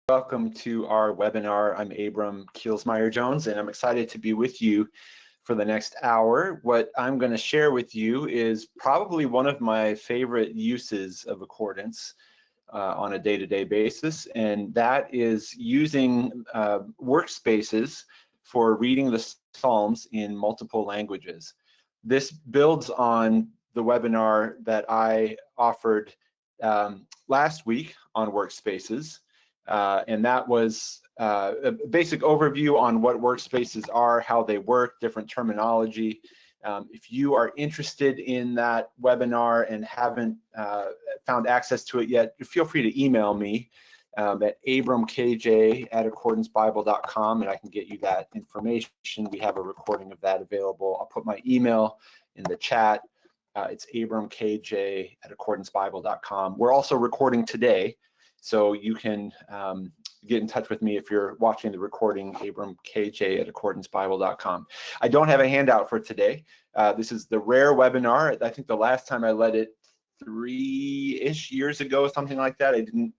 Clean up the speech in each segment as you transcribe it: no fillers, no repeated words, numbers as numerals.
Welcome to our webinar. I'm Abram Kielsmeyer-Jones, and I'm excited to be with you for the next hour. What I'm going to share with you is probably one of my favorite uses of accordance on a day-to-day basis, and that is using Workspaces for reading the Psalms in multiple languages. This builds on the webinar that I offered last week on Workspaces. And that was a basic overview on what Workspaces are, how they work, different terminology. If you are interested in that webinar and haven't found access to it yet, feel free to email me at abramkj@accordancebible.com, and I can get you that information. We have a recording of that available. I'll put my email in the chat. It's abramkj@accordancebible.com. We're also recording today, so you can get in touch with me if you're watching the recording, abramkj@accordancebible.com. I don't have a handout for today. This is the rare webinar. I think the last time I led it 3-ish years ago, something like that, I didn't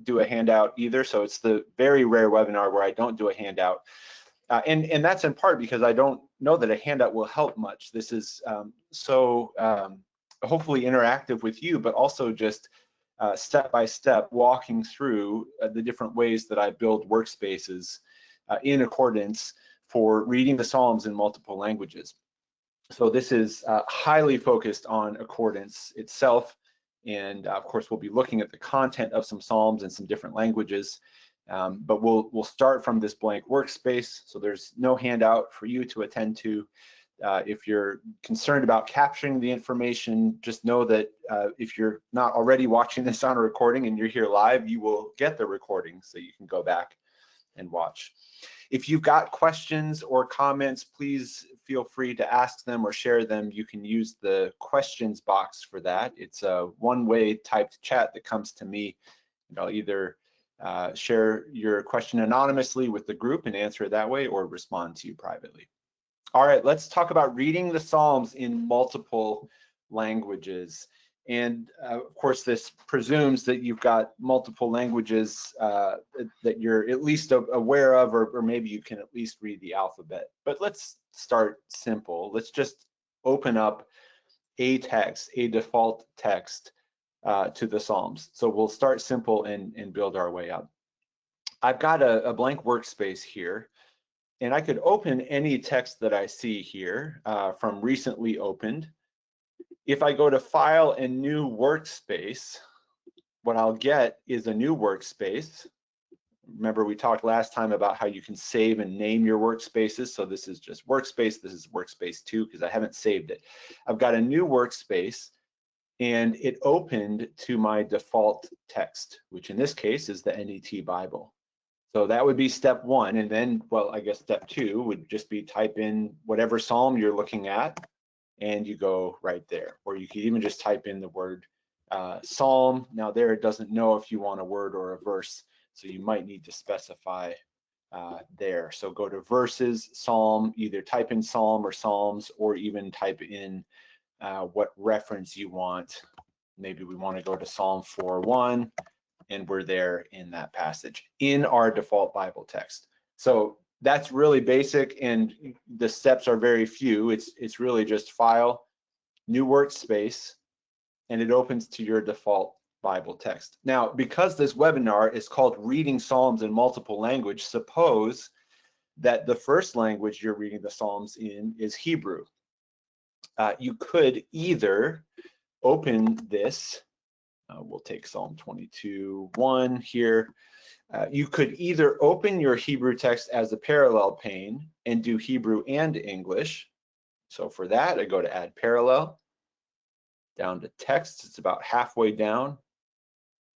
do a handout either. So it's the very rare webinar where I don't do a handout. And that's in part because I don't know that a handout will help much. This is hopefully interactive with you, but also just step by step walking through the different ways that I build workspaces in accordance for reading the Psalms in multiple languages. So this is highly focused on accordance itself, and of course we'll be looking at the content of some Psalms in some different languages, but we'll start from this blank workspace, so there's no handout for you to attend to. If you're concerned about capturing the information, just know that if you're not already watching this on a recording and you're here live, you will get the recording so you can go back and watch. If you've got questions or comments, please feel free to ask them or share them. You can use the questions box for that. It's a one-way typed chat that comes to me, and I'll either share your question anonymously with the group and answer it that way, or respond to you privately. All right, let's talk about reading the Psalms in multiple languages. And of course, this presumes that you've got multiple languages that you're at least aware of, or maybe you can at least read the alphabet. But let's start simple. Let's just open up a text, a default text to the Psalms. So we'll start simple and build our way up. I've got a blank workspace here, and I could open any text that I see here from recently opened. If I go to File and New Workspace, what I'll get is a new workspace. Remember, we talked last time about how you can save and name your workspaces. So this is just Workspace. This is Workspace 2 because I haven't saved it. I've got a new workspace, and it opened to my default text, which in this case is the NET Bible. So that would be step one, and then, well, I guess step two would just be type in whatever Psalm you're looking at, and you go right there. Or you could even just type in the word Psalm. Now there it doesn't know if you want a word or a verse, so you might need to specify there. So go to Verses, Psalm, either type in Psalm or Psalms, or even type in what reference you want. Maybe we want to go to Psalm 4:1. And we're there in that passage in our default Bible text. So that's really basic, and the steps are very few. It's really just File, New Workspace, and it opens to your default Bible text. Now, because this webinar is called Reading Psalms in Multiple Language, suppose that the first language you're reading the Psalms in is Hebrew. You could either open this. We'll take Psalm 22:1 here. You could either open your Hebrew text as a parallel pane and do Hebrew and English. So for that, I go to Add Parallel, down to Text. It's about halfway down.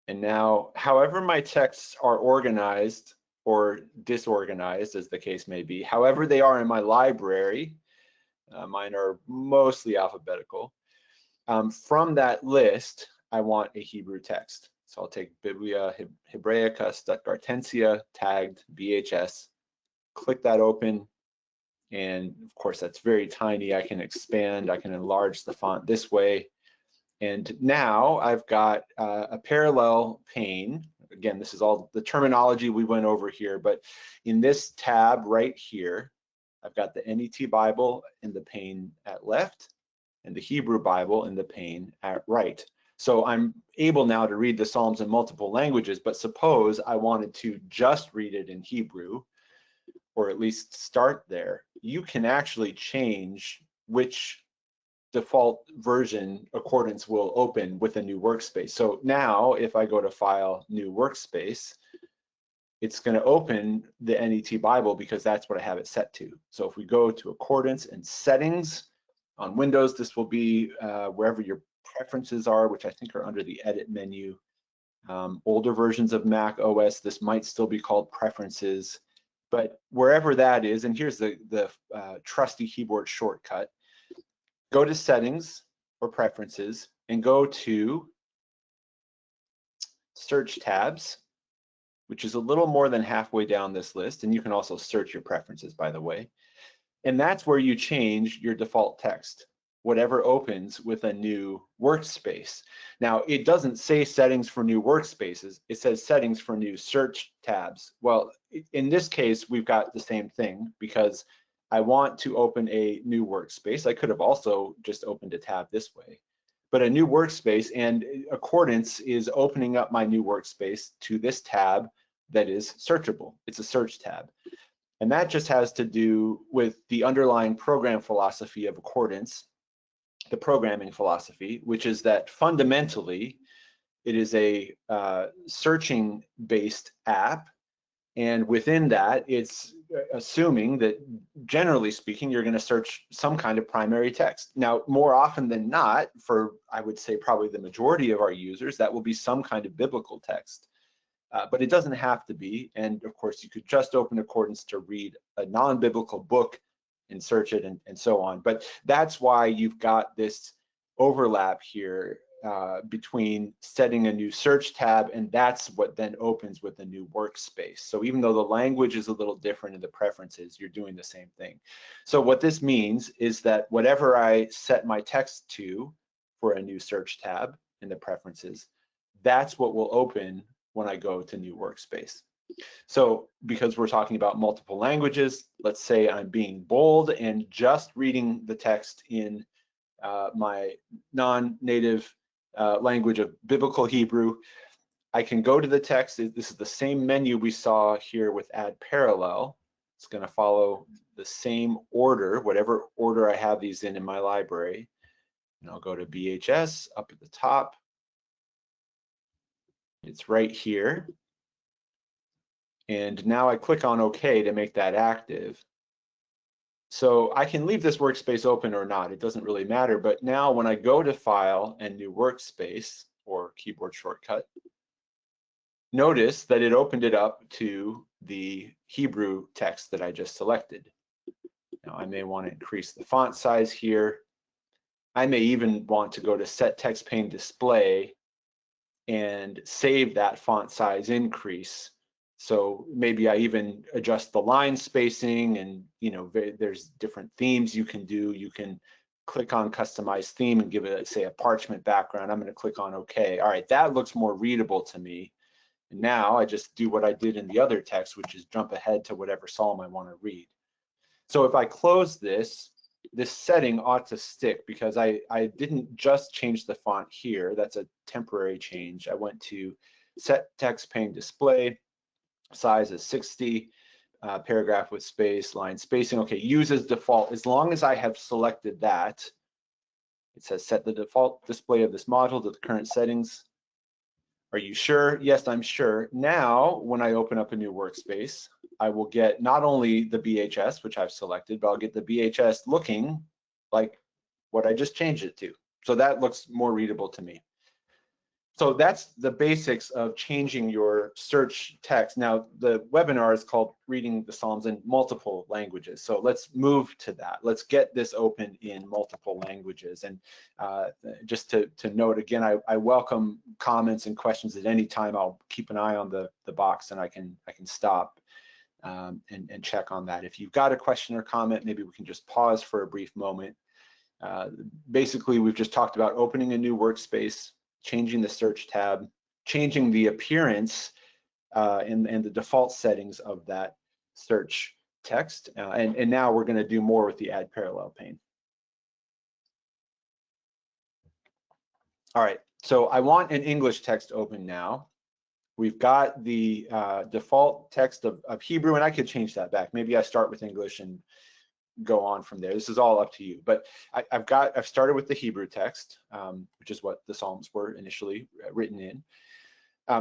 And now, however my texts are organized or disorganized, as the case may be, however they are in my library, mine are mostly alphabetical. From that list, I want a Hebrew text. So I'll take Biblia Hebraica Stuttgartensia, tagged BHS, click that open, and of course that's very tiny. I can expand, I can enlarge the font this way, and now I've got a parallel pane, again, this is all the terminology we went over here, but in this tab right here, I've got the NET Bible in the pane at left and the Hebrew Bible in the pane at right. So I'm able now to read the Psalms in multiple languages, but suppose I wanted to just read it in Hebrew, or at least start there. You can actually change which default version accordance will open with a new workspace. So now if I go to File, New Workspace, it's going to open the NET Bible because that's what I have it set to. So if we go to Accordance and Settings, on Windows, this will be wherever your preferences are, which I think are under the Edit menu. Older versions of Mac OS, this might still be called Preferences, but wherever that is, and here's the trusty keyboard shortcut, go to Settings or Preferences and go to Search Tabs, which is a little more than halfway down this list, and you can also search your preferences, by the way. And that's where you change your default text, whatever opens with a new workspace. Now, it doesn't say settings for new workspaces, it says settings for new search tabs. Well, in this case, we've got the same thing because I want to open a new workspace. I could have also just opened a tab this way, but a new workspace, and Accordance is opening up my new workspace to this tab that is searchable. It's a search tab. And that just has to do with the underlying program philosophy of Accordance, the programming philosophy, which is that fundamentally it is a searching-based app. And within that, it's assuming that, generally speaking, you're going to search some kind of primary text. Now, more often than not, for I would say probably the majority of our users, that will be some kind of biblical text. But it doesn't have to be. And of course, you could just open Accordance to read a non-biblical book and search it and so on. But that's why you've got this overlap here between setting a new search tab, and that's what then opens with a new workspace. So even though the language is a little different in the preferences, you're doing the same thing. So what this means is that whatever I set my text to for a new search tab in the preferences, that's what will open when I go to new workspace. So because we're talking about multiple languages, let's say I'm being bold and just reading the text in my non-native language of biblical Hebrew, I can go to the text. This is the same menu we saw here with Add Parallel. It's going to follow the same order, whatever order I have these in my library. And I'll go to BHS up at the top. It's right here. And now I click on OK to make that active. So I can leave this workspace open or not, it doesn't really matter. But now when I go to File and New Workspace, or keyboard shortcut, notice that it opened it up to the Hebrew text that I just selected. Now I may want to increase the font size here. I may even want to go to Set Text Pane Display and save that font size increase. So maybe I even adjust the line spacing, and there's different themes you can do. You can click on Customize Theme and give it, say, a parchment background. I'm going to click on OK. All right, that looks more readable to me. And now I just do what I did in the other text, which is jump ahead to whatever psalm I want to read. So if I close this, this setting ought to stick because I didn't just change the font here. That's a temporary change. I went to Set Text Pane Display, size is 60, paragraph with space, line spacing. Okay, use as default. As long as I have selected that, it says set the default display of this module to the current settings. Are you sure? Yes, I'm sure. Now, when I open up a new workspace, I will get not only the BHS, which I've selected, but I'll get the BHS looking like what I just changed it to. So that looks more readable to me. So that's the basics of changing your search text. Now, the webinar is called Reading the Psalms in Multiple Languages. So let's move to that. Let's get this open in multiple languages. And just to note again, I welcome comments and questions at any time. I'll keep an eye on the box and I can stop and check on that. If you've got a question or comment, maybe we can just pause for a brief moment. Basically, we've just talked about opening a new workspace, changing the search tab, changing the appearance and the default settings of that search text. And now we're going to do more with the add parallel pane. All right, so I want an English text open now. We've got the default text of Hebrew, and I could change that back. Maybe I start with English and go on from there. This is all up to you. But I've started with the Hebrew text, which is what the Psalms were initially written in.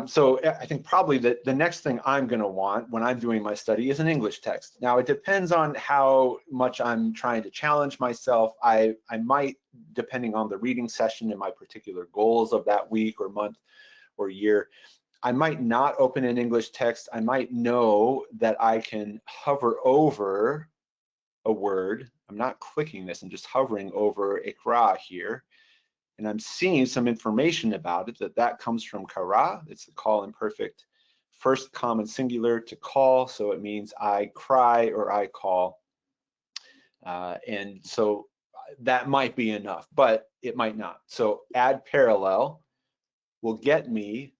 So I think probably the next thing I'm going to want when I'm doing my study is an English text. Now, it depends on how much I'm trying to challenge myself. I might, depending on the reading session and my particular goals of that week or month or year, I might not open an English text. I might know that I can hover over a word. I'm not clicking this, I'm just hovering over ikra here. And I'm seeing some information about it, that comes from kara. It's the call imperfect, first common singular to call. So it means I cry or I call. And so that might be enough, but it might not. So add parallel will get me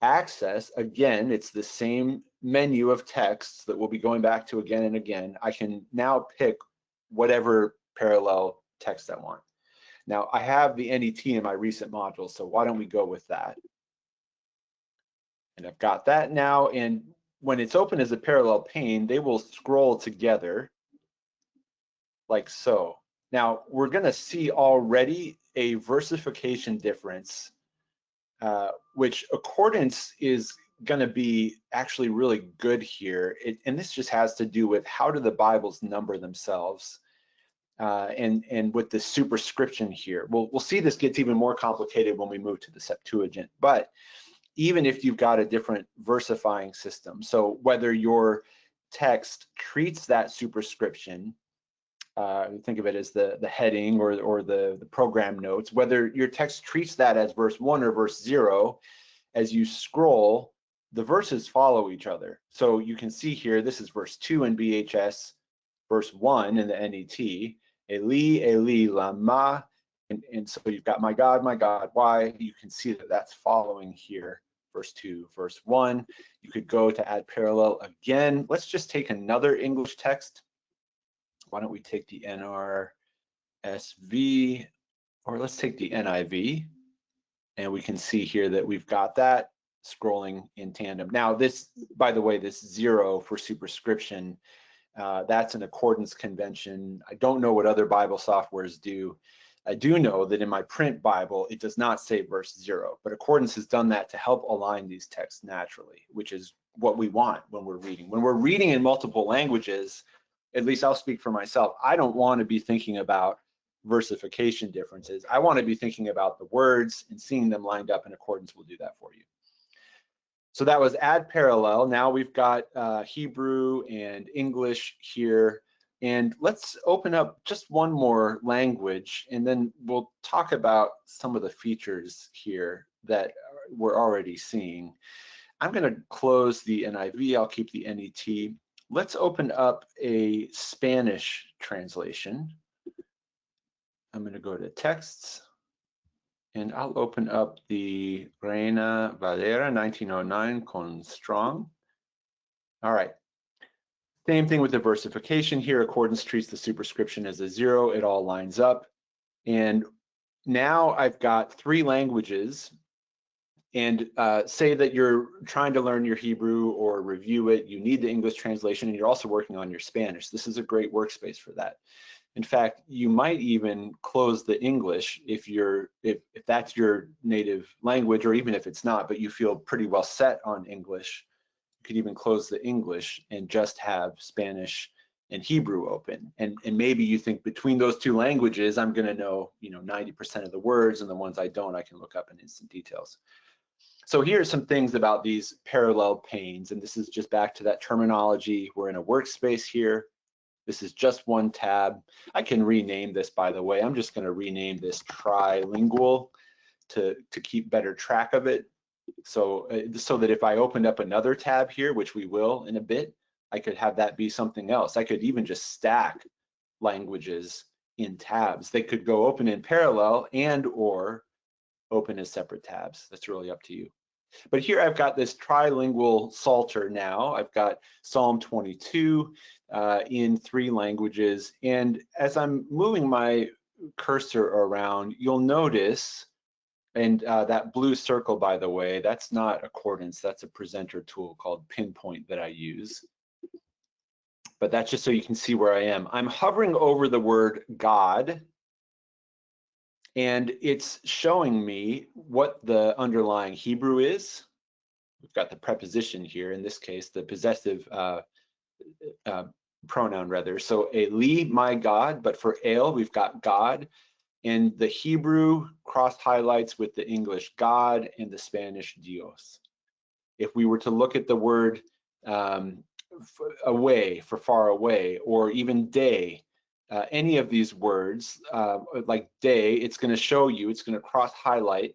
access. Again, it's the same menu of texts that we'll be going back to again and again. I can now pick whatever parallel text I want. Now, I have the NET in my recent module, so why don't we go with that? And I've got that now, and when it's open as a parallel pane, they will scroll together like so. Now, we're going to see already a versification difference, which accordance is going to be actually really good here. And this just has to do with how do the Bibles number themselves. And with the superscription here. We'll see this gets even more complicated when we move to the Septuagint, but even if you've got a different versifying system, so whether your text treats that superscription, think of it as the heading or the program notes, whether your text treats that as verse 1 or verse 0, as you scroll, the verses follow each other. So you can see here, this is verse 2 in BHS, verse 1 in the NET, Eli, Eli, lama, and so you've got my God, why? You can see that that's following here, verse 2, verse 1. You could go to add parallel again. Let's just take another English text. Why don't we take the NRSV, or let's take the NIV, and we can see here that we've got that scrolling in tandem. Now this, by the way, this 0 for superscription, that's an accordance convention. I don't know what other Bible softwares do. I do know that in my print Bible, it does not say verse 0, but accordance has done that to help align these texts naturally, which is what we want when we're reading. When we're reading in multiple languages, at least I'll speak for myself, I don't want to be thinking about versification differences. I want to be thinking about the words, and seeing them lined up in accordance will do that for you. So that was add parallel. Now we've got Hebrew and English here. And let's open up just one more language, and then we'll talk about some of the features here that we're already seeing. I'm going to close the NIV. I'll keep the NET. Let's open up a Spanish translation. I'm going to go to texts. And I'll open up the Reina Valera 1909 con Strong. All right. Same thing with the versification here. Accordance treats the superscription as a 0. It all lines up. And now I've got 3 languages. And say that you're trying to learn your Hebrew or review it. You need the English translation, and you're also working on your Spanish. This is a great workspace for that. In fact, you might even close the English if that's your native language, or even if it's not, but you feel pretty well set on English. You could even close the English and just have Spanish and Hebrew open. And maybe you think between those 2 languages, I'm going to know 90% of the words, and the ones I don't, I can look up in instant details. So here are some things about these parallel panes, and this is just back to that terminology. We're in a workspace here. This is just one tab. I can rename this, by the way. I'm just going to rename this trilingual to keep better track of it. So that if I opened up another tab here, which we will in a bit, I could have that be something else. I could even just stack languages in tabs. They could go open in parallel and or open as separate tabs. That's really up to you. But here I've got this trilingual Psalter now. I've got Psalm 22 in 3 languages. And as I'm moving my cursor around, you'll notice, and that blue circle, by the way, that's not accordance, that's a presenter tool called Pinpoint that I use. But that's just so you can see where I am. I'm hovering over the word God, and it's showing me what the underlying Hebrew is. We've got the preposition here, in this case, the possessive pronoun rather. So Eli, my God, but for El, we've got God. And the Hebrew cross highlights with the English God and the Spanish Dios. If we were to look at the word away, for far away, or even day, any of these words, like day, it's going to show you, it's going to cross highlight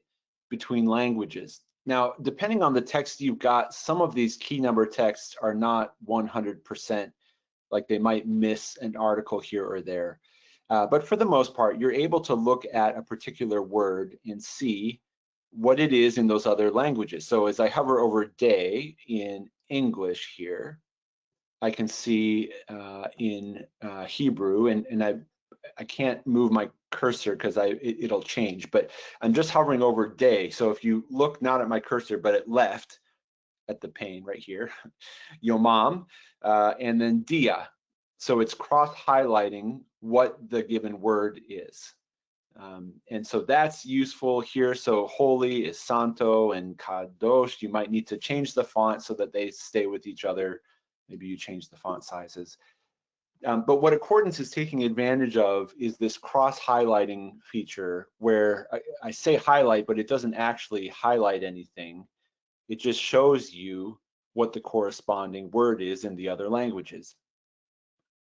between languages. Now, depending on the text you've got, some of these key number texts are not 100%, like they might miss an article here or there. But for the most part, you're able to look at a particular word and see what it is in those other languages. So as I hover over day in English here, I can see in Hebrew, and I can't move my cursor because it'll change, but I'm just hovering over day. So if you look not at my cursor, but at left, at the pane right here, Yomam, and then Dia. So it's cross-highlighting what the given word is. And so that's useful here. So holy is Santo and Kadosh. You might need to change the font so that they stay with each other. Maybe you change the font sizes. But what Accordance is taking advantage of is this cross-highlighting feature where I say highlight, but it doesn't actually highlight anything. It just shows you what the corresponding word is in the other languages.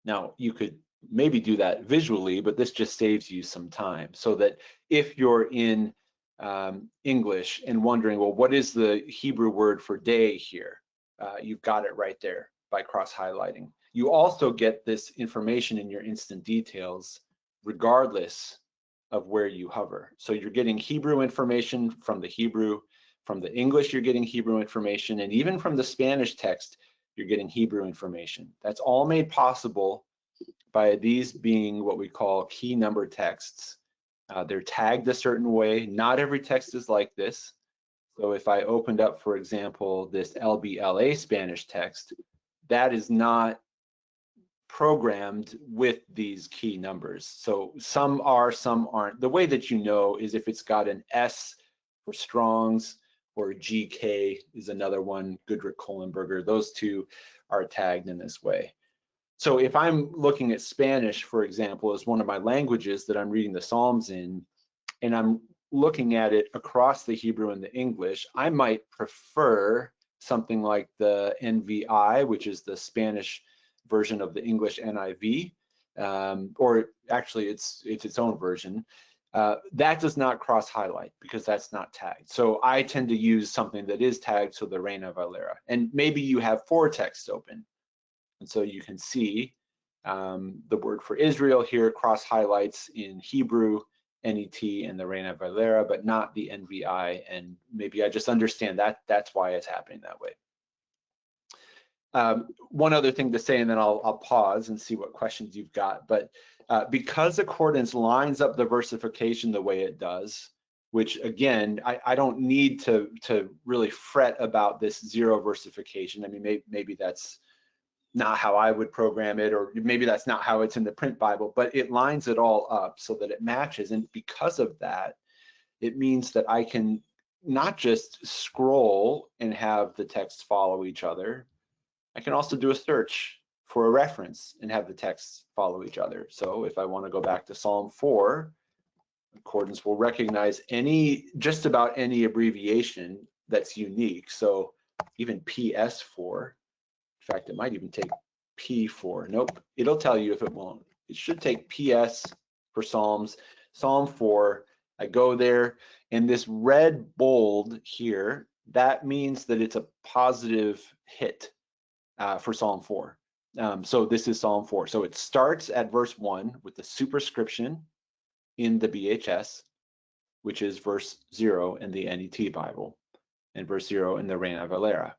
Now, you could maybe do that visually, but this just saves you some time, so that if you're in English and wondering, well, what is the Hebrew word for day here? You've got it right there by cross-highlighting. You also get this information in your instant details regardless of where you hover. So you're getting Hebrew information from the Hebrew, from the English you're getting Hebrew information, and even from the Spanish text you're getting Hebrew information. That's all made possible by these being what we call key number texts. They're tagged a certain way. Not every text is like this. So if I opened up, for example, this LBLA Spanish text, that is not programmed with these key numbers. So some are, some aren't. The way that you know is if it's got an S for Strong's, or GK is another one, Goodrich Kohlenberger. Those two are tagged in this way. So if I'm looking at Spanish, for example, as one of my languages that I'm reading the Psalms in, and I'm looking at it across the Hebrew and the English, I might prefer something like the NVI, which is the Spanish version of the English NIV, or actually it's its own version. That does not cross highlight because that's not tagged. So I tend to use something that is tagged, so the Reina Valera. And maybe you have 4 texts open. And so you can see the word for Israel here cross highlights in Hebrew, NET, and the Reina Valera, but not the NVI. And maybe I just understand that that's why it's happening that way. One other thing to say, and then I'll pause and see what questions you've got. But because Accordance lines up the versification the way it does, which again, I don't need to really fret about this 0 versification. I mean, maybe that's not how I would program it, or maybe that's not how it's in the print Bible, but it lines it all up so that it matches. And because of that, it means that I can not just scroll and have the texts follow each other, I can also do a search for a reference and have the texts follow each other. So if I want to go back to Psalm 4, Accordance will recognize just about any abbreviation that's unique. So even PS4, in fact, it might even take P4. Nope, it'll tell you if it won't. It should take PS for Psalms, Psalm 4. I go there, and this red bold here, that means that it's a positive hit for Psalm 4. So this is Psalm 4. So it starts at verse 1 with the superscription in the BHS, which is verse 0 in the NET Bible. and verse 0 in the Reina Valera.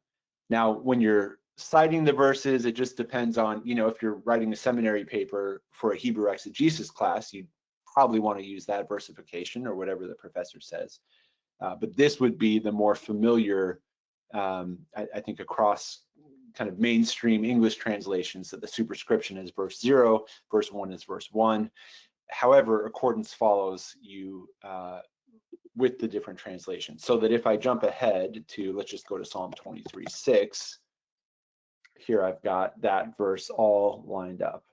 Now, when you're citing the verses, it just depends on, you know, if you're writing a seminary paper for a Hebrew exegesis class, you probably want to use that versification or whatever the professor says. But this would be the more familiar, I think, across kind of mainstream English translations, that the superscription is verse 0, verse 1 is verse 1. However, accordance follows you with the different translations. So that if I jump ahead to, let's just go to Psalm 23:6, here I've got that verse all lined up.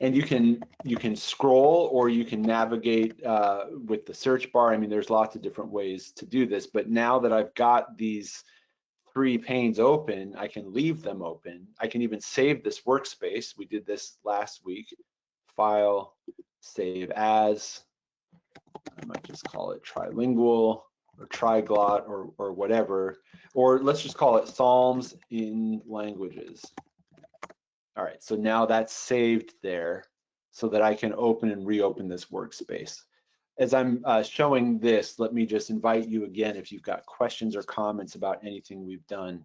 And you can scroll, or you can navigate with the search bar. I mean, there's lots of different ways to do this, but now that I've got these 3 panes open, I can leave them open. I can even save this workspace. We did this last week. File, save as. I might just call it trilingual or triglot or whatever. Or let's just call it Psalms in Languages. All right, so now that's saved there so that I can open and reopen this workspace. As I'm showing this, let me just invite you again, if you've got questions or comments about anything we've done,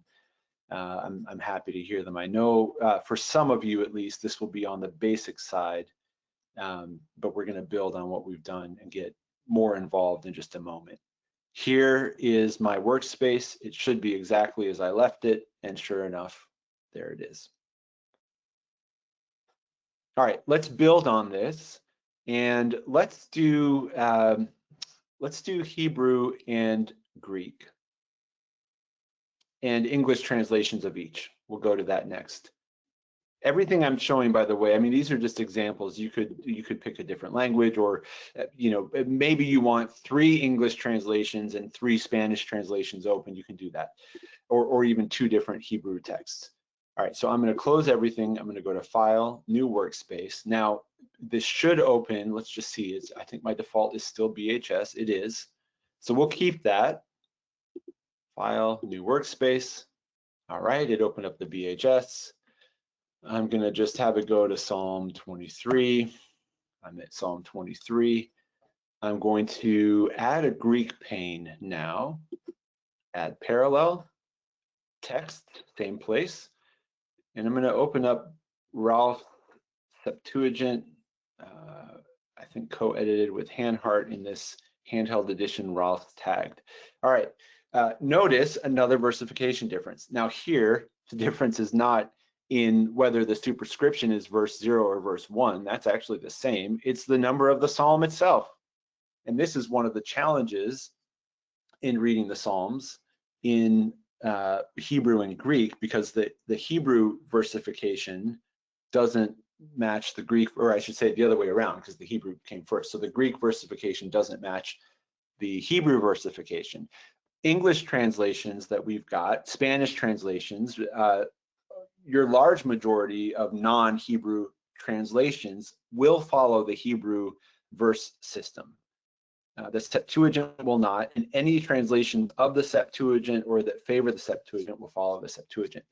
I'm happy to hear them. I know for some of you at least, this will be on the basic side, but we're gonna build on what we've done and get more involved in just a moment. Here is my workspace. It should be exactly as I left it, and sure enough, there it is. All right, let's build on this, and let's do Hebrew and Greek and English translations of each. We'll go to that next. Everything I'm showing, by the way, I mean, these are just examples. You could pick a different language, or you know, maybe you want 3 English translations and 3 Spanish translations open. You can do that, or even 2 different Hebrew texts. All right, so I'm going to close everything. I'm going to go to File, New Workspace. Now, this should open. Let's just see. I think my default is still BHS. It is. So we'll keep that. File, New Workspace. All right, it opened up the BHS. I'm going to just have it go to Psalm 23. I'm at Psalm 23. I'm going to add a Greek pane now. Add parallel, text, same place. And I'm going to open up Ralph Septuagint, I think co-edited with Hanhart in this handheld edition Ralph tagged. All right, notice another versification difference. Now here, the difference is not in whether the superscription is verse 0 or verse 1. That's actually the same. It's the number of the psalm itself. And this is one of the challenges in reading the Psalms in Hebrew and Greek, because the Hebrew versification doesn't match the Greek, or I should say the other way around, because the Hebrew came first. So the Greek versification doesn't match the Hebrew versification. English translations that we've got, Spanish translations, your large majority of non-Hebrew translations will follow the Hebrew verse system. The Septuagint will not, and any translation of the Septuagint or that favor the Septuagint will follow the Septuagint.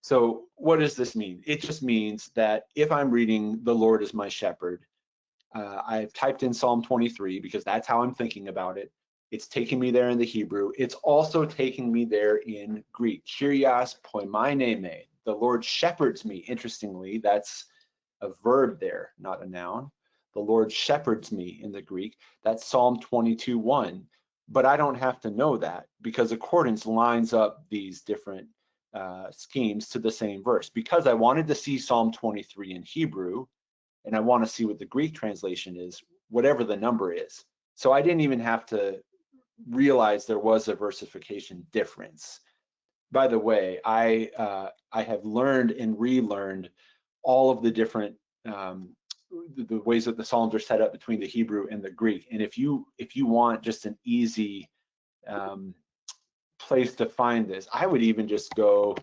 So what does this mean? It just means that if I'm reading "The Lord is my shepherd," I've typed in Psalm 23 because that's how I'm thinking about it. It's taking me there in the Hebrew. It's also taking me there in Greek. Kyrios poimaineme, the Lord shepherds me. Interestingly, that's a verb there, not a noun. The Lord shepherds me in the Greek. That's Psalm 22:1. But I don't have to know that, because accordance lines up these different schemes to the same verse. Because I wanted to see Psalm 23 in Hebrew, and I want to see what the Greek translation is, whatever the number is. So I didn't even have to realize there was a versification difference. By the way, I have learned and relearned all of the different the ways that the Psalms are set up between the Hebrew and the Greek. And if you want just an easy place to find this, I would even just go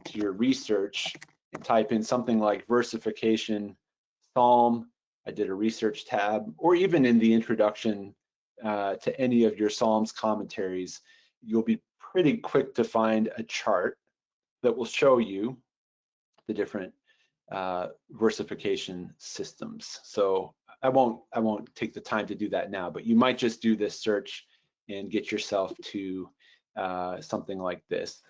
to your research and type in something like versification Psalm. I did a research tab, or even in the introduction to any of your Psalms commentaries, you'll be pretty quick to find a chart that will show you the different versification systems. So I won't take the time to do that now, but you might just do this search and get yourself to something like this.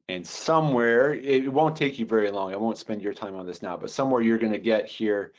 And somewhere, it won't take you very long. I won't spend your time on this now, but somewhere you're going to get here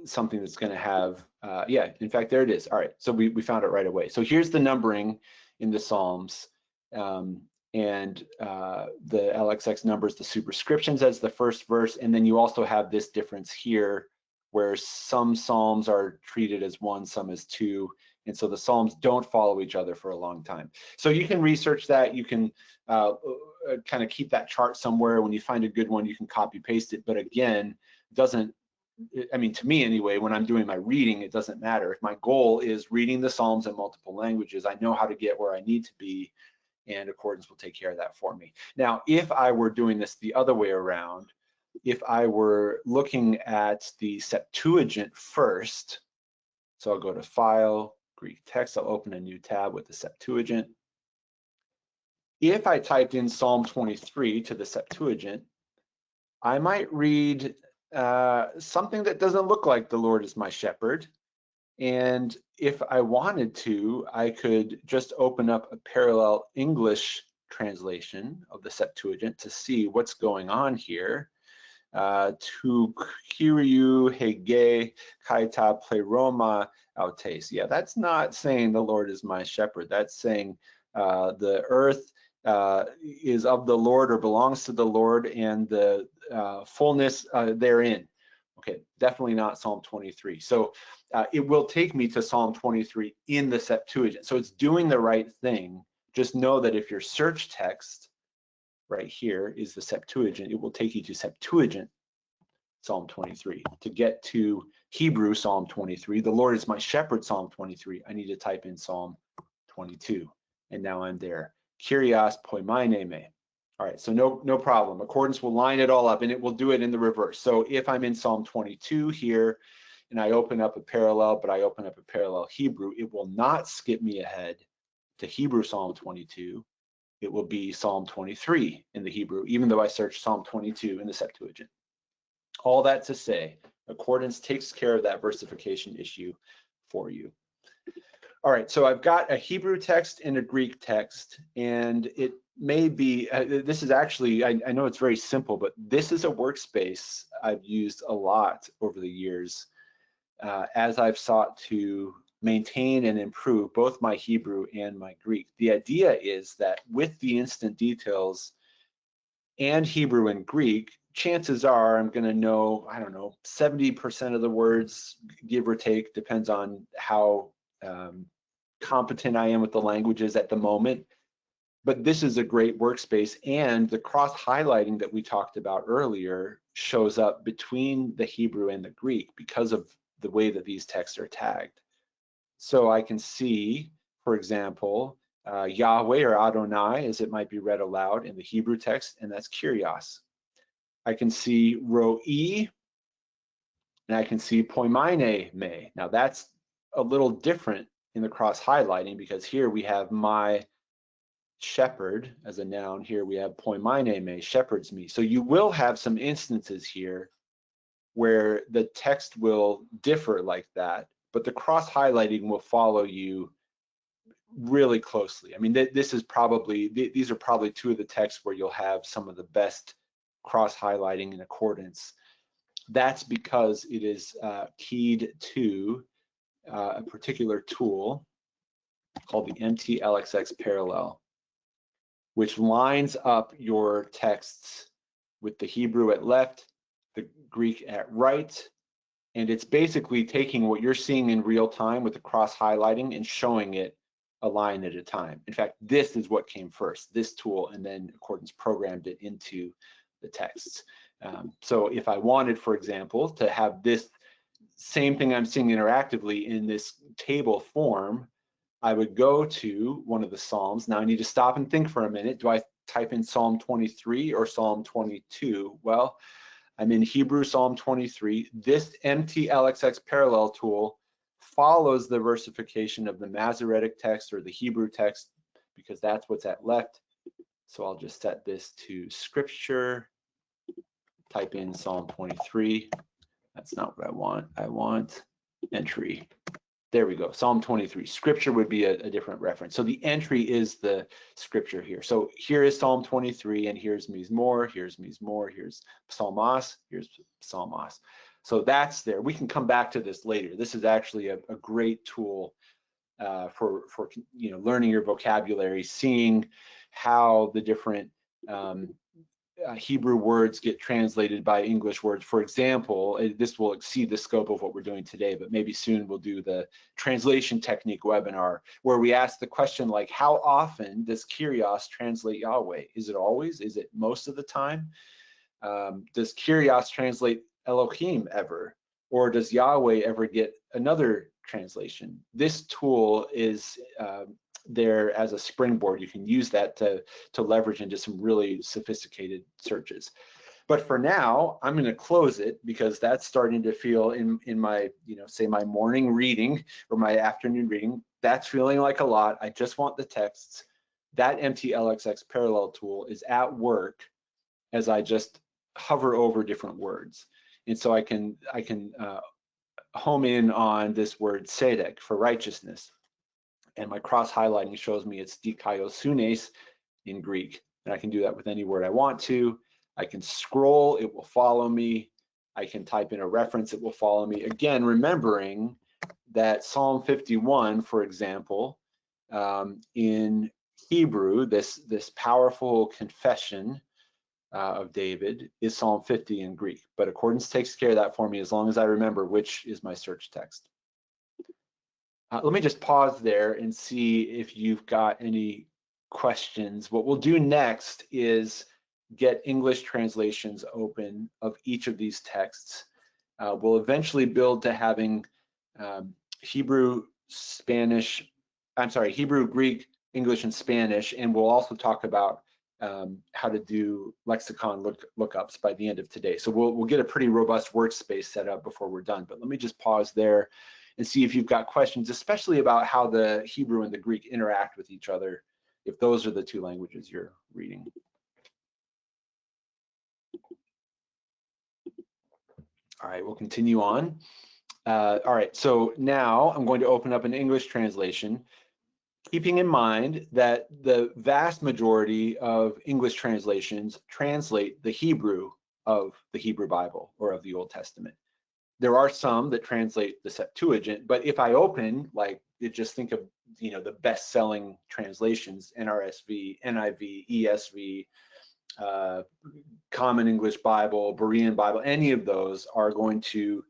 something that's going to have, yeah, in fact, there it is. All right, so we found it right away. So here's the numbering in the Psalms, and the LXX numbers, the superscriptions as the first verse, and then you also have this difference here where some Psalms are treated as one, some as two, and so the Psalms don't follow each other for a long time. So you can research that, you can kind of keep that chart somewhere. When you find a good one, you can copy paste it, but again, doesn't, I mean, to me anyway, when I'm doing my reading, it doesn't matter. If my goal is reading the Psalms in multiple languages, I know how to get where I need to be, and Accordance will take care of that for me. Now, if I were doing this the other way around, if I were looking at the Septuagint first, so I'll go to File, Greek Text, I'll open a new tab with the Septuagint. If I typed in Psalm 23 to the Septuagint, I might read something that doesn't look like the Lord is my shepherd. And if I wanted to, I could just open up a parallel English translation of the Septuagint to see what's going on here. Tu Kyriou hege kaita pleroma autes. Yeah, that's not saying the Lord is my shepherd. That's saying the earth is of the Lord or belongs to the Lord, and the fullness therein. Okay, definitely not Psalm 23. So it will take me to Psalm 23 in the Septuagint. So it's doing the right thing. Just know that if your search text right here is the Septuagint, it will take you to Septuagint Psalm 23. To get to Hebrew Psalm 23, the Lord is my shepherd Psalm 23, I need to type in Psalm 22. And now I'm there. Kyrios poimaine me. All right, so no problem. Accordance will line it all up, and it will do it in the reverse. So if I'm in Psalm 22 here, and I open up a parallel, but I open up a parallel Hebrew, it will not skip me ahead to Hebrew Psalm 22. It will be Psalm 23 in the Hebrew, even though I searched Psalm 22 in the Septuagint. All that to say, Accordance takes care of that versification issue for you. All right, so I've got a Hebrew text and a Greek text, and it may be, this is actually, I know it's very simple, but this is a workspace I've used a lot over the years as I've sought to maintain and improve both my Hebrew and my Greek. The idea is that with the instant details and Hebrew and Greek, chances are I'm going to know, I don't know, 70% of the words, give or take, depends on how competent I am with the languages at the moment. But this is a great workspace, and the cross highlighting that we talked about earlier shows up between the Hebrew and the Greek because of the way that these texts are tagged. So I can see, for example, Yahweh or Adonai, as it might be read aloud in the Hebrew text, and that's Kyrios. I can see Ro'i, and I can see Poimaine me. Now that's a little different in the cross highlighting, because here we have my shepherd as a noun. Here we have Poimaine me, shepherds me. So you will have some instances here where the text will differ like that, but the cross highlighting will follow you really closely. I mean, this is probably, these are probably two of the texts where you'll have some of the best cross highlighting in Accordance. That's because it is keyed to a particular tool called the MT-LXX parallel, which lines up your texts with the Hebrew at left, the Greek at right, and it's basically taking what you're seeing in real time with the cross highlighting and showing it a line at a time. In fact, this is what came first, this tool, and then Accordance programmed it into the texts. So if I wanted, for example, to have this same thing I'm seeing interactively in this table form, I would go to one of the Psalms. Now I need to stop and think for a minute. Do I type in Psalm 23 or Psalm 22? Well, I'm in Hebrew Psalm 23. This MT-LXX parallel tool follows the versification of the Masoretic text or the Hebrew text, because that's what's at left. So I'll just set this to Scripture, type in Psalm 23. That's not what I want. I want entry. There we go, Psalm 23. Scripture would be a different reference. So the entry is the scripture here. So here is Psalm 23, and here's Mizmor, here's Mizmor, here's Psalmos, here's Psalmos. So that's there. We can come back to this later. This is actually a great tool for learning your vocabulary, seeing how the different Hebrew words get translated by English words. For example, this will exceed the scope of what we're doing today, but maybe soon we'll do the translation technique webinar where we ask the question like, how often does Kyrios translate Yahweh? Is it always? Is it most of the time? Does Kyrios translate Elohim ever? Or does Yahweh ever get another translation? This tool is there as a springboard. You can use that to leverage into some really sophisticated searches. But for now, I'm going to close it because that's starting to feel in my, say my morning reading or my afternoon reading, that's feeling like a lot. I just want the texts. That MTLXX parallel tool is at work as I just hover over different words. And so I can home in on this word tzedek for righteousness. And my cross highlighting shows me it's dikaiosunes in Greek. And I can do that with any word I want to. I can scroll, it will follow me. I can type in a reference, it will follow me. Again, remembering that Psalm 51, for example, in Hebrew, this powerful confession of David is Psalm 50 in Greek. But Accordance takes care of that for me as long as I remember which is my search text. Let me just pause there and see if you've got any questions. What we'll do next is get English translations open of each of these texts. We'll eventually build to having Hebrew, Greek, English, and Spanish, and we'll also talk about how to do lexicon lookups by the end of today. So we'll get a pretty robust workspace set up before we're done. But let me just pause there and see if you've got questions, especially about how the Hebrew and the Greek interact with each other, if those are the two languages you're reading. All right, we'll continue on. All right, so now I'm going to open up an English translation, keeping in mind that the vast majority of English translations translate the Hebrew of the Hebrew Bible or of the Old Testament. There are some that translate the Septuagint, but if I open, like, just think of, the best-selling translations, NRSV, NIV, ESV, Common English Bible, Berean Bible, any of those are going to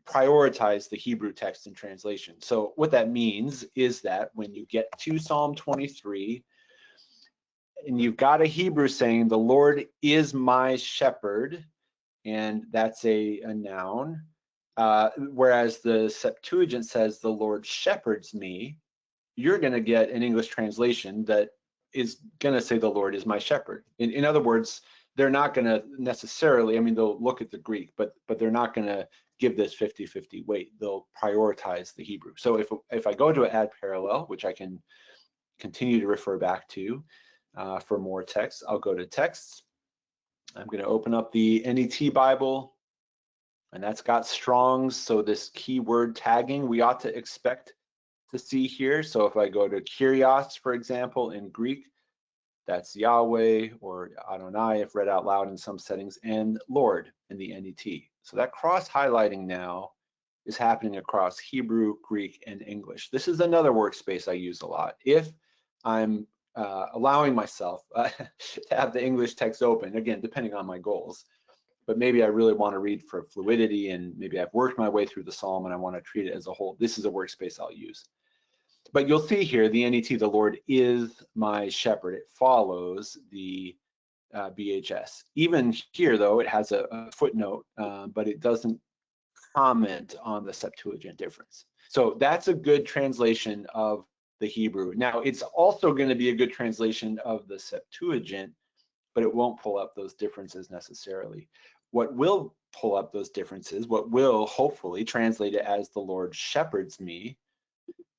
prioritize the Hebrew text and translation. So what that means is that when you get to Psalm 23, and you've got a Hebrew saying, the Lord is my shepherd, and that's a noun, whereas the Septuagint says the Lord shepherds me, you're going to get an English translation that is going to say the Lord is my shepherd. In other words, they're not going to necessarily, they'll look at the Greek, but they're not going to give this 50-50 weight. They'll prioritize the Hebrew. So if I go to add parallel, which I can continue to refer back to for more text, I'll go to texts. I'm going to open up the NET Bible, and that's got Strong's. So this keyword tagging we ought to expect to see here. So if I go to Kyrios, for example, in Greek, that's Yahweh or Adonai if read out loud in some settings, and Lord in the NET. So that cross highlighting now is happening across Hebrew, Greek, and English. This is another workspace I use a lot. If I'm allowing myself to have the English text open, again, depending on my goals, but maybe I really want to read for fluidity and maybe I've worked my way through the Psalm and I want to treat it as a whole, this is a workspace I'll use. But you'll see here, the NET, the Lord is my shepherd. It follows the BHS. Even here, though, it has a footnote, but it doesn't comment on the Septuagint difference. So that's a good translation of the Hebrew. Now, it's also going to be a good translation of the Septuagint, but it won't pull up those differences necessarily. What will pull up those differences, what will hopefully translate it as the Lord shepherds me,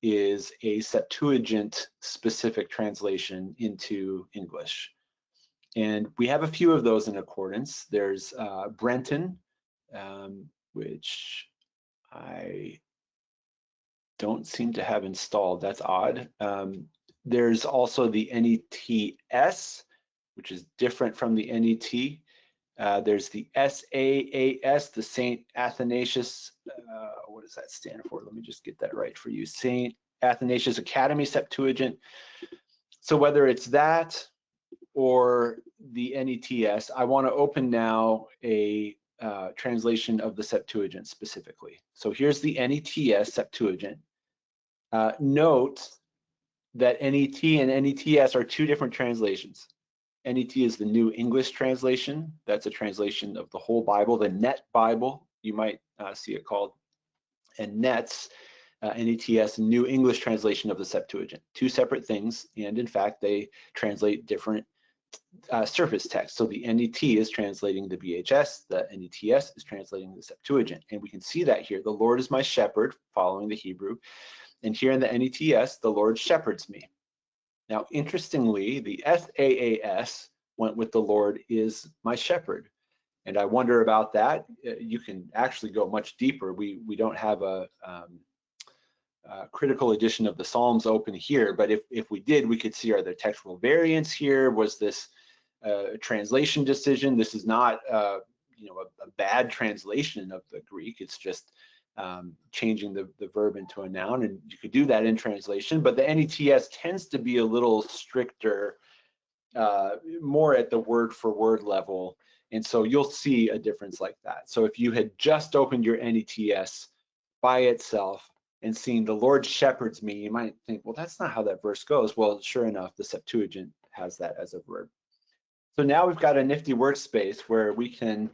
is a Septuagint specific translation into English. And we have a few of those in Accordance. There's Brenton, which I don't seem to have installed. That's odd. There's also the NETS, which is different from the NET. There's the SAAS, the St. Athanasius, what does that stand for? Let me just get that right for you. St. Athanasius Academy Septuagint. So whether it's that or the NETS, I want to open now a translation of the Septuagint specifically. So here's the NETS Septuagint. Note that NET and NETS are two different translations. NET is the New English translation. That's a translation of the whole Bible, the Net Bible, you might see it called. And NETS, NETS, New English translation of the Septuagint. Two separate things, and in fact, they translate different surface text. So the NET is translating the BHS, the NETS is translating the Septuagint. And we can see that here. The Lord is my shepherd, following the Hebrew. And here in the NETS, the Lord shepherds me. Now, interestingly, the SAAS went with the Lord is my shepherd. And I wonder about that. You can actually go much deeper. We don't have a critical edition of the Psalms open here, but if we did, we could see, are there textual variants here? Was this a translation decision? This is not a bad translation of the Greek. It's just changing the verb into a noun, and you could do that in translation, but the NETS tends to be a little stricter, more at the word for word level, and so you'll see a difference like that. So if you had just opened your NETS by itself and seen the Lord shepherds me, you might think, well, that's not how that verse goes. Well, sure enough, the Septuagint has that as a verb. So now we've got a nifty workspace where we can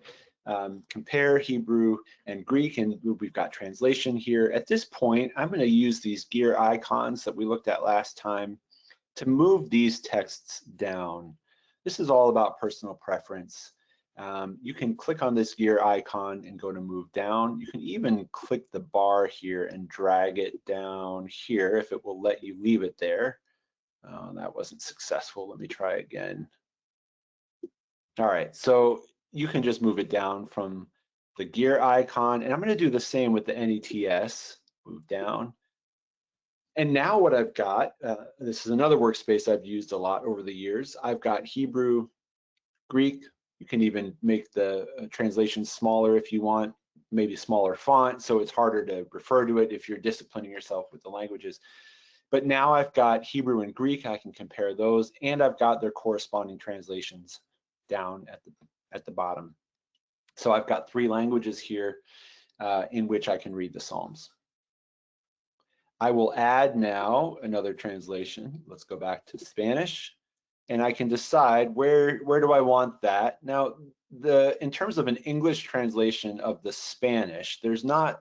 compare Hebrew and Greek, and we've got translation here. At this point, I'm going to use these gear icons that we looked at last time to move these texts down. This is all about personal preference. You can click on this gear icon and go to move down. You can even click the bar here and drag it down here if it will let you leave it there. That wasn't successful. Let me try again. All right, so you can just move it down from the gear icon, and I'm going to do the same with the NETS. Move down. And now what I've got, this is another workspace I've used a lot over the years. I've got Hebrew, Greek. You can even make the translation smaller if you want, maybe smaller font, so it's harder to refer to it if you're disciplining yourself with the languages. But now I've got Hebrew and Greek. I can compare those, and I've got their corresponding translations down at the bottom. So I've got three languages here in which I can read the Psalms. I will add now another translation. Let's go back to Spanish, and I can decide where do I want that. Now, in terms of an English translation of the Spanish, there's not,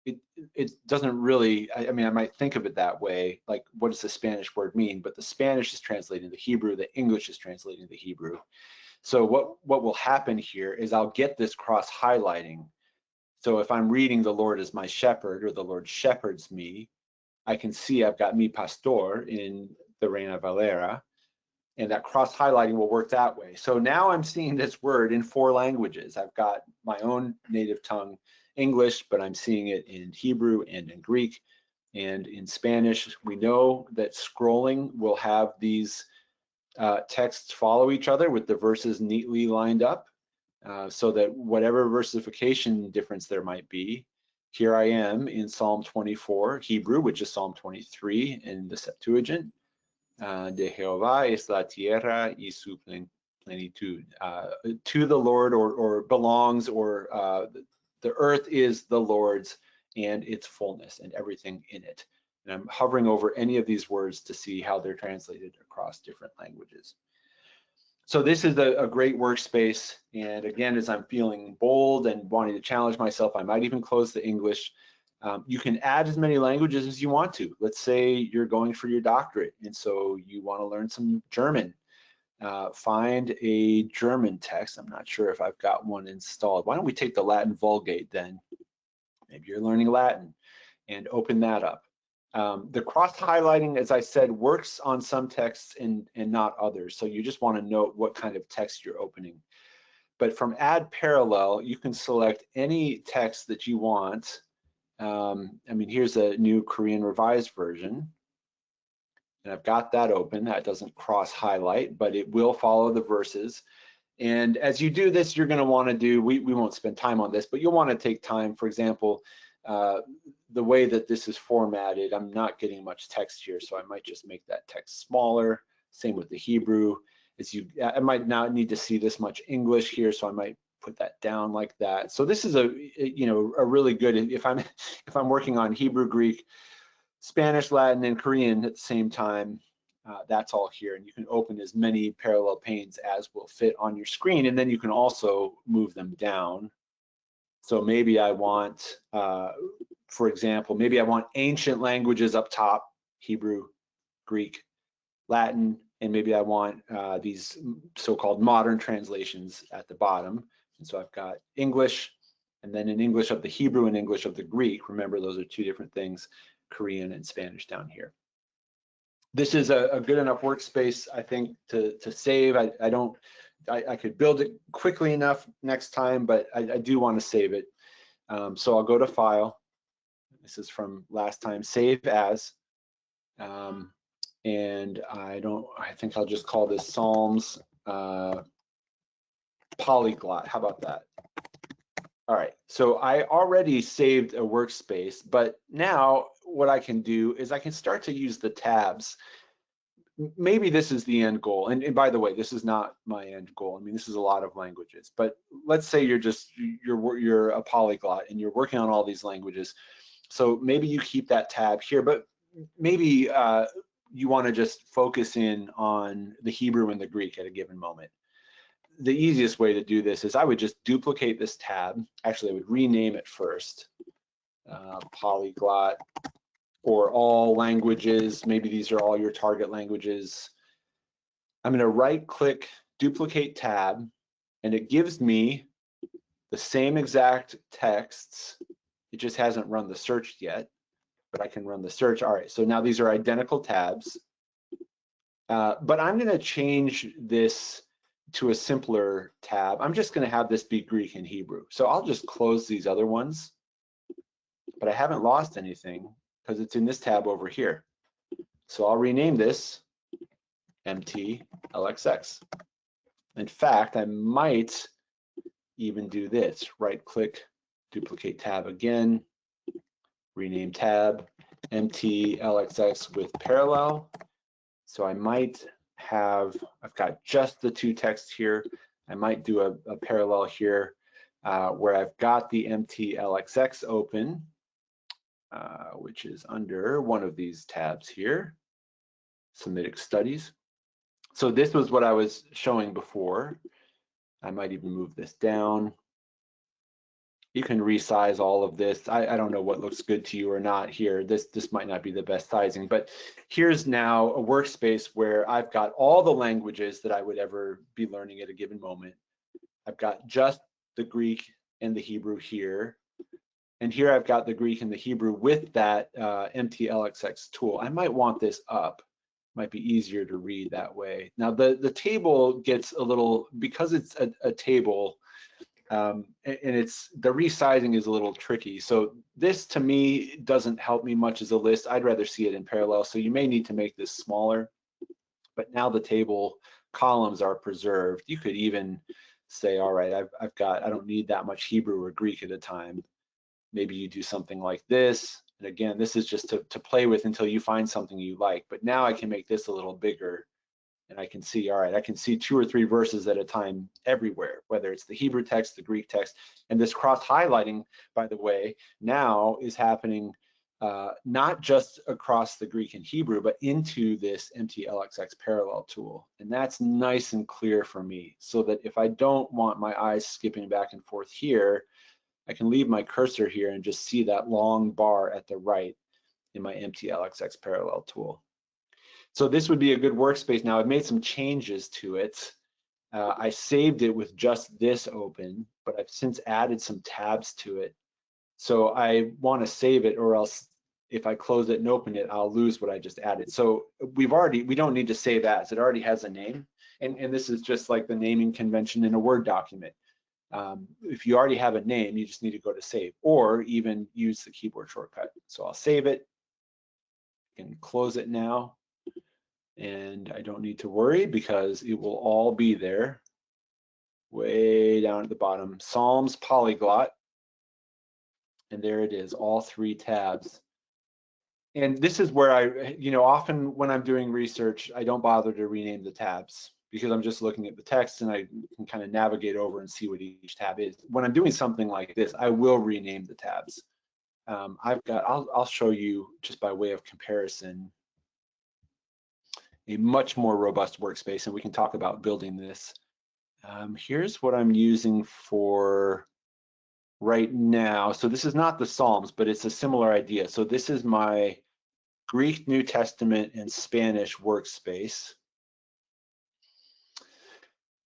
it doesn't really, I mean, I might think of it that way, like what does the Spanish word mean? But the Spanish is translating the Hebrew, the English is translating the Hebrew. So what will happen here is I'll get this cross highlighting. So if I'm reading the Lord is my shepherd, or the Lord shepherds me, I can see I've got mi pastor in the Reina Valera, and that cross highlighting will work that way. So now I'm seeing this word in four languages. I've got my own native tongue, English, but I'm seeing it in Hebrew and in Greek and in Spanish. We know that scrolling will have these texts follow each other with the verses neatly lined up, so that whatever versification difference there might be, here I am in Psalm 24, Hebrew, which is Psalm 23 in the Septuagint. De Jehová es la tierra y su plenitud. To the Lord, or belongs, or the earth is the Lord's and its fullness and everything in it. And I'm hovering over any of these words to see how they're translated across different languages. So this is a great workspace. And again, as I'm feeling bold and wanting to challenge myself, I might even close the English. You can add as many languages as you want to. Let's say you're going for your doctorate, and so you want to learn some German. Find a German text. I'm not sure if I've got one installed. Why don't we take the Latin Vulgate then? Maybe you're learning Latin, and open that up. The cross highlighting, as I said, works on some texts and not others. So you just want to note what kind of text you're opening. But from add parallel, you can select any text that you want. I mean, here's a new Korean revised version. And I've got that open. That doesn't cross highlight, but it will follow the verses. And as you do this, you're going to want to do, we won't spend time on this, but you'll want to take time. For example, the way that this is formatted, I'm not getting much text here, so I might just make that text smaller. Same with the Hebrew. I might not need to see this much English here, so I might put that down like that. So this is a really good, if I'm working on Hebrew, Greek, Spanish, Latin, and Korean at the same time, that's all here. And you can open as many parallel panes as will fit on your screen, and then you can also move them down. So maybe I want, for example, maybe I want ancient languages up top, Hebrew, Greek, Latin, and maybe I want these so-called modern translations at the bottom. And so I've got English, and then in English of the Hebrew and English of the Greek. Remember, those are two different things, Korean and Spanish down here. This is a good enough workspace, I think, to save. I could build it quickly enough next time, but I do want to save it. So I'll go to File. This is from last time, Save As. And I think I'll just call this Psalms Polyglot. How about that? All right, so I already saved a workspace, but now what I can do is I can start to use the tabs. Maybe this is the end goal, and by the way, this is not my end goal. I mean, this is a lot of languages, but let's say you're a polyglot and you're working on all these languages. So maybe you keep that tab here, but maybe you want to just focus in on the Hebrew and the Greek at a given moment. The easiest way to do this is I would just duplicate this tab. Actually, I would rename it first, polyglot, or all languages. Maybe these are all your target languages. I'm going to right-click, duplicate tab, and it gives me the same exact texts. It just hasn't run the search yet, but I can run the search. All right, so now these are identical tabs, but I'm going to change this to a simpler tab. I'm just going to have this be Greek and Hebrew. So I'll just close these other ones, but I haven't lost anything because it's in this tab over here. So I'll rename this MT-LXX. In fact, I might even do this, right-click, duplicate tab again, rename tab, MT-LXX with parallel. So I might have, I've got just the two texts here. I might do a parallel here where I've got the MT-LXX open, which is under one of these tabs here, Semitic Studies. So this was what I was showing before. I might even move this down. You can resize all of this. I don't know what looks good to you or not here. This might not be the best sizing, but here's now a workspace where I've got all the languages that I would ever be learning at a given moment. I've got just the Greek and the Hebrew here. And here I've got the Greek and the Hebrew with that MT-LXX tool. I might want this up. Might be easier to read that way. Now the table gets a little, because it's a table, and the resizing is a little tricky. So this to me doesn't help me much as a list. I'd rather see it in parallel. So you may need to make this smaller, but now the table columns are preserved. You could even say, all right, I don't need that much Hebrew or Greek at a time. Maybe you do something like this. And again, this is just to play with until you find something you like. But now I can make this a little bigger. And I can see, all right, I can see 2 or 3 verses at a time everywhere, whether it's the Hebrew text, the Greek text. And this cross-highlighting, by the way, now is happening not just across the Greek and Hebrew, but into this MT-LXX parallel tool. And that's nice and clear for me, so that if I don't want my eyes skipping back and forth here, I can leave my cursor here and just see that long bar at the right in my MT-LXX parallel tool. So this would be a good workspace. Now I've made some changes to it. I saved it with just this open, but I've since added some tabs to it. So I want to save it, or else if I close it and open it, I'll lose what I just added. So we don't need to save as, it already has a name. And this is just like the naming convention in a Word document. If you already have a name, you just need to go to save, or even use the keyboard shortcut. So I'll save it, I can close it now, and I don't need to worry because it will all be there way down at the bottom. Psalms Polyglot, and there it is, all 3 tabs. And this is where I, often when I'm doing research, I don't bother to rename the tabs because I'm just looking at the text and I can kind of navigate over and see what each tab is. When I'm doing something like this, I will rename the tabs. I'll show you just by way of comparison a much more robust workspace, and we can talk about building this. Here's what I'm using for right now. So this is not the Psalms, but it's a similar idea. So this is my Greek, New Testament, and Spanish workspace.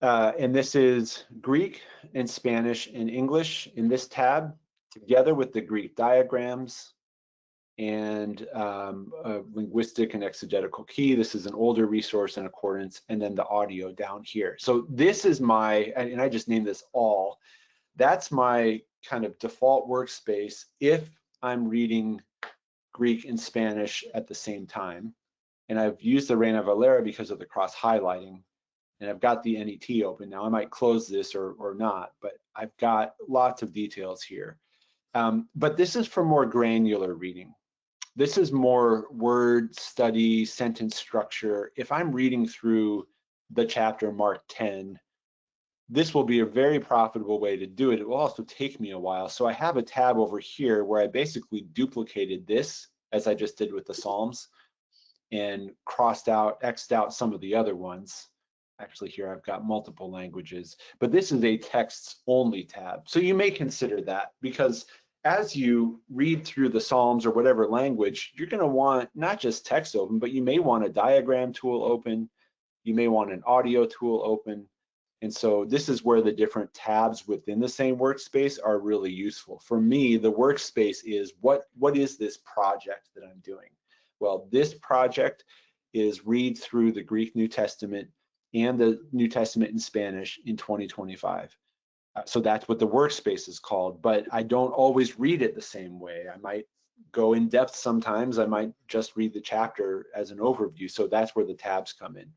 And this is Greek and Spanish and English in this tab, together with the Greek diagrams and a linguistic and exegetical key. This is an older resource in accordance, and then the audio down here. So this is my, and I just named this all, that's my kind of default workspace if I'm reading Greek and Spanish at the same time. And I've used the Reina Valera because of the cross highlighting, and I've got the NET open. Now I might close this or not, but I've got lots of details here. But this is for more granular reading. This is more word study, sentence structure. If I'm reading through the chapter Mark 10, this will be a very profitable way to do it. It will also take me a while. So I have a tab over here where I basically duplicated this, as I just did with the Psalms, and crossed out, X'd out some of the other ones. Actually, here I've got multiple languages, but this is a texts only tab. So you may consider that, because as you read through the Psalms or whatever language, you're going to want not just text open, but you may want a diagram tool open. You may want an audio tool open. And so this is where the different tabs within the same workspace are really useful. For me, the workspace is what is this project that I'm doing? Well, this project is read through the Greek New Testament and the New Testament in Spanish in 2025. So that's what the workspace is called, but I don't always read it the same way. I might go in depth sometimes. I might just read the chapter as an overview. So that's where the tabs come in.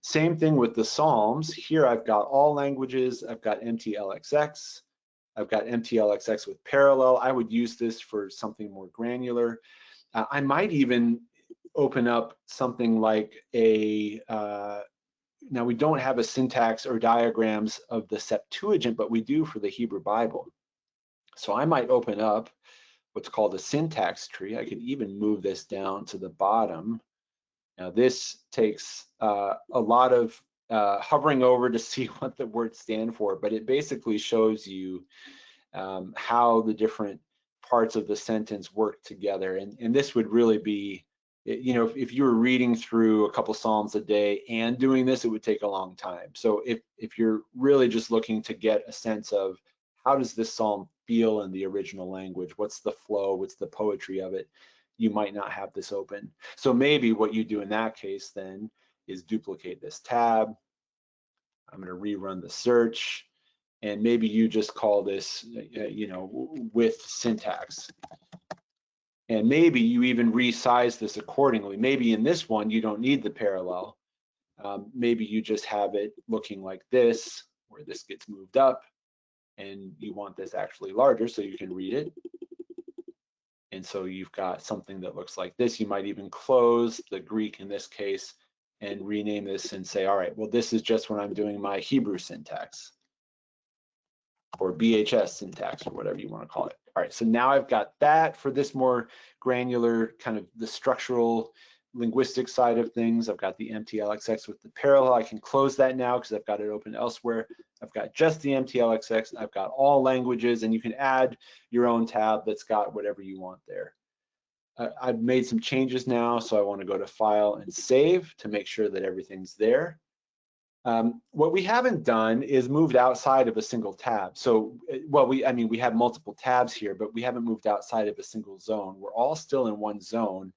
Same thing with the Psalms. Here I've got all languages. I've got MTLXX. I've got MTLXX with parallel. I would use this for something more granular. I might even open up something like a, now we don't have a syntax or diagrams of the Septuagint, but we do for the Hebrew Bible. So I might open up what's called a syntax tree. I could even move this down to the bottom. Now this takes a lot of hovering over to see what the words stand for, but it basically shows you how the different parts of the sentence work together. And this would really be, if you were reading through a couple Psalms a day and doing this, it would take a long time. So if you're really just looking to get a sense of how does this Psalm feel in the original language, what's the flow, what's the poetry of it, you might not have this open. So maybe what you do in that case then is duplicate this tab. I'm going to rerun the search, and maybe you just call this, with syntax. And maybe you even resize this accordingly. Maybe in this one, you don't need the parallel. Maybe you just have it looking like this, where this gets moved up, and you want this actually larger so you can read it. And so you've got something that looks like this. You might even close the Greek in this case and rename this and say, all right, well, this is just when I'm doing my Hebrew syntax, or BHS syntax, or whatever you want to call it. All right, so now I've got that for this more granular kind of the structural linguistic side of things. I've got the MTLXX with the parallel. I can close that now because I've got it open elsewhere. I've got just the MTLXX. I've got all languages, and you can add your own tab that's got whatever you want there. I've made some changes now, so I want to go to File and Save to make sure that everything's there. What we haven't done is moved outside of a single tab. So, well, we have multiple tabs here, but we haven't moved outside of a single zone. We're all still in one zone.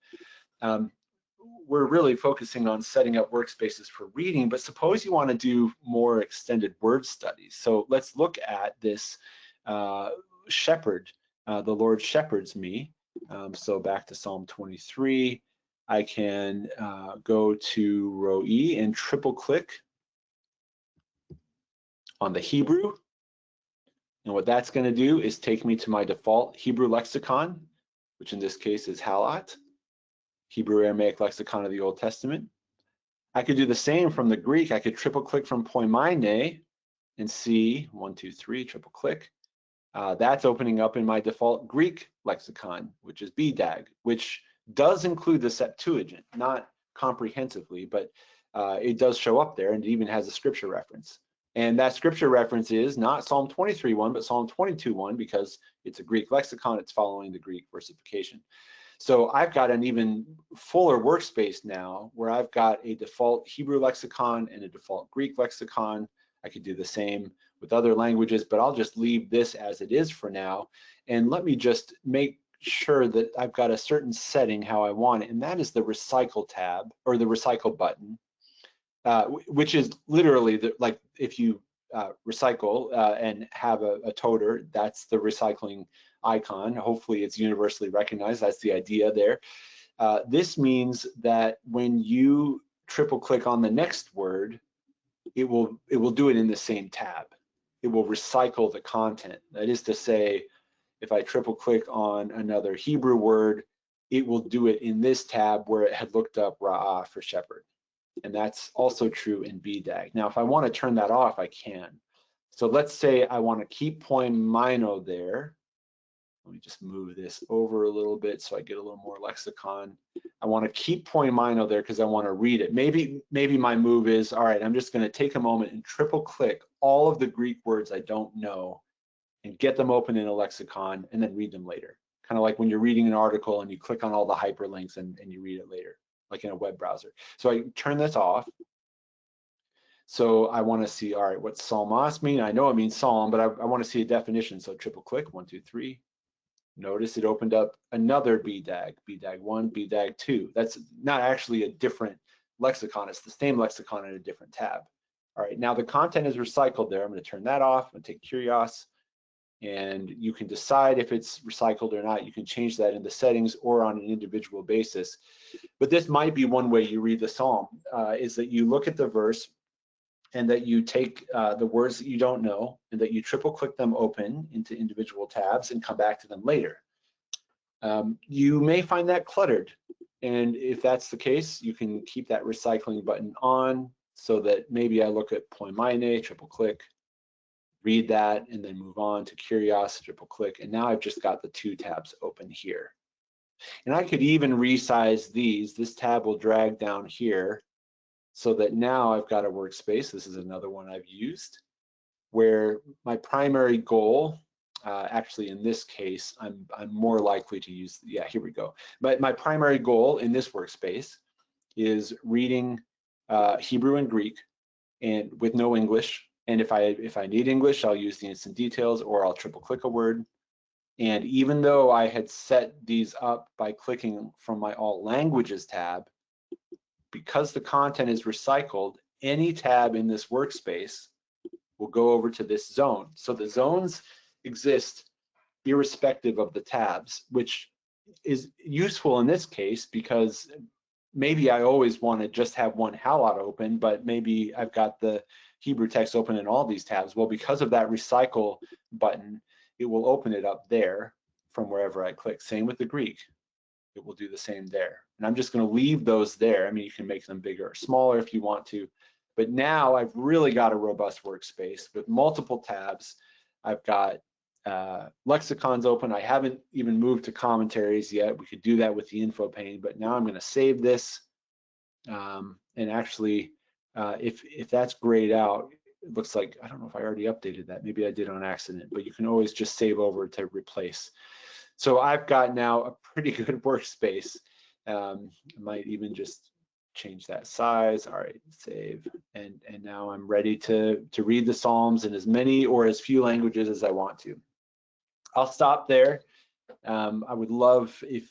we're really focusing on setting up workspaces for reading, but suppose you want to do more extended word studies. So let's look at this shepherd. The Lord shepherds me. So back to Psalm 23, I can go to row E and triple click on the Hebrew. And what that's going to do is take me to my default Hebrew lexicon, which in this case is Halat, Hebrew Aramaic lexicon of the Old Testament. I could do the same from the Greek. I could triple click from Poimaine and see 1, 2, 3, triple click. That's opening up in my default Greek lexicon, which is BDAG, which does include the Septuagint, not comprehensively, but it does show up there, and it even has a scripture reference. And that scripture reference is not Psalm 23:1, but Psalm 22:1, because it's a Greek lexicon, it's following the Greek versification. So I've got an even fuller workspace now where I've got a default Hebrew lexicon and a default Greek lexicon. I could do the same with other languages, but I'll just leave this as it is for now. And let me just make sure that I've got a certain setting how I want it, and that is the recycle tab, or the recycle button, which is literally like if you recycle and have a toter, that's the recycling icon. Hopefully it's universally recognized. That's the idea there. This means that when you triple click on the next word, it will do it in the same tab. It will recycle the content. That is to say, if I triple click on another Hebrew word, it will do it in this tab where it had looked up Ra'ah for shepherd. And that's also true in BDAG. Now, if I want to turn that off, I can. So let's say I want to keep Poimaino there. Let me just move this over a little bit so I get a little more lexicon. I want to keep Poimaino there because I want to read it. Maybe my move is, all right, I'm just going to take a moment and triple click all of the Greek words I don't know and get them open in a lexicon and then read them later. Kind of like when you're reading an article and you click on all the hyperlinks and you read it later, like in a web browser. So I turn this off. So I want to see, all right, what's psalmos mean? I know it means psalm, but I want to see a definition. So triple click, 1, 2, 3. Notice it opened up another BDAG, BDAG 1, BDAG 2. That's not actually a different lexicon. It's the same lexicon in a different tab. All right, now the content is recycled there. I'm going to turn that off. I'm going to take Curios, and you can decide if it's recycled or not. You can change that in the settings or on an individual basis. But this might be one way you read the psalm, is that you look at the verse and that you take the words that you don't know and that you triple click them open into individual tabs and come back to them later. You may find that cluttered. And if that's the case, you can keep that recycling button on so that maybe I look at Poimaine, triple click, read that, and then move on to Curios, triple click, and now I've just got the 2 tabs open here. And I could even resize these. This tab will drag down here so that now I've got a workspace. This is another one I've used where my primary goal, actually in this case, I'm more likely to use, yeah, here we go. But my primary goal in this workspace is reading Hebrew and Greek and with no English. And if I need English, I'll use the instant details or I'll triple click a word. And even though I had set these up by clicking from my All Languages tab, because the content is recycled, any tab in this workspace will go over to this zone. So the zones exist irrespective of the tabs, which is useful in this case because maybe I always want to just have one Halot open, but maybe I've got the Hebrew text open in all these tabs. Well, because of that recycle button, it will open it up there from wherever I click. Same with the Greek. It will do the same there. And I'm just going to leave those there. I mean, you can make them bigger or smaller if you want to. But now I've really got a robust workspace with multiple tabs. I've got lexicons open. I haven't even moved to commentaries yet. We could do that with the info pane, but now I'm going to save this. And actually, if that's grayed out, it looks like, I don't know if I already updated that. Maybe I did on accident, but you can always just save over to replace. So I've got now a pretty good workspace. I might even just change that size. All right, save. And now I'm ready to read the Psalms in as many or as few languages as I want to. I'll stop there. I would love if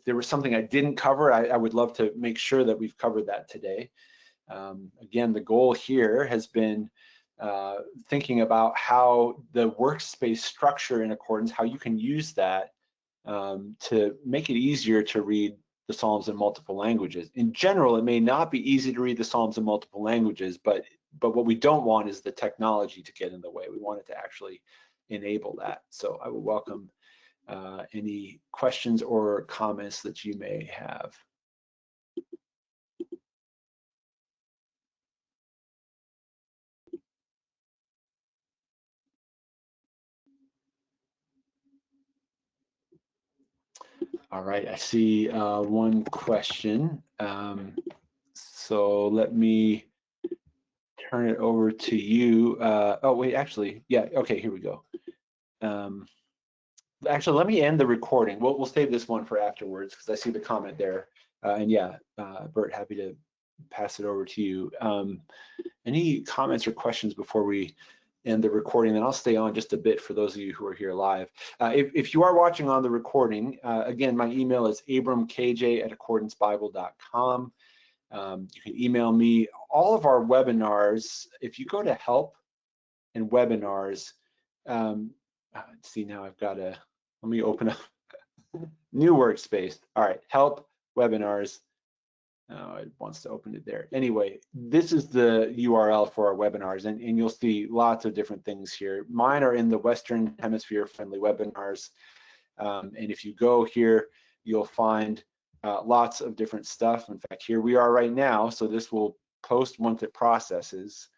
there was something I didn't cover, I would love to make sure that we've covered that today. Again, the goal here has been thinking about how the workspace structure in Accordance, how you can use that to make it easier to read the Psalms in multiple languages. In general, it may not be easy to read the Psalms in multiple languages, but what we don't want is the technology to get in the way. We want it to actually enable that. So I will welcome any questions or comments that you may have. All right, I see one question. So let me turn it over to you. Oh, wait, actually, yeah, okay, here we go. Actually, let me end the recording. We'll save this one for afterwards because I see the comment there. And yeah, Bert, happy to pass it over to you. Any comments or questions before we end the recording? Then I'll stay on just a bit for those of you who are here live. If you are watching on the recording, again, my email is abramkj@accordancebible.com. You can email me. All of our webinars, if you go to help and webinars, let's see, now I've got to, let me open up new workspace. All right, help webinars. Oh, it wants to open it there. Anyway, this is the URL for our webinars, and you'll see lots of different things here. Mine are in the Western Hemisphere friendly webinars. And if you go here, you'll find lots of different stuff. In fact, here we are right now. So this will post once it processes.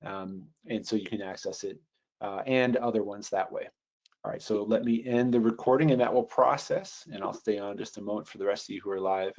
And so you can access it and other ones that way. All right, so let me end the recording and that will process, and I'll stay on just a moment for the rest of you who are live.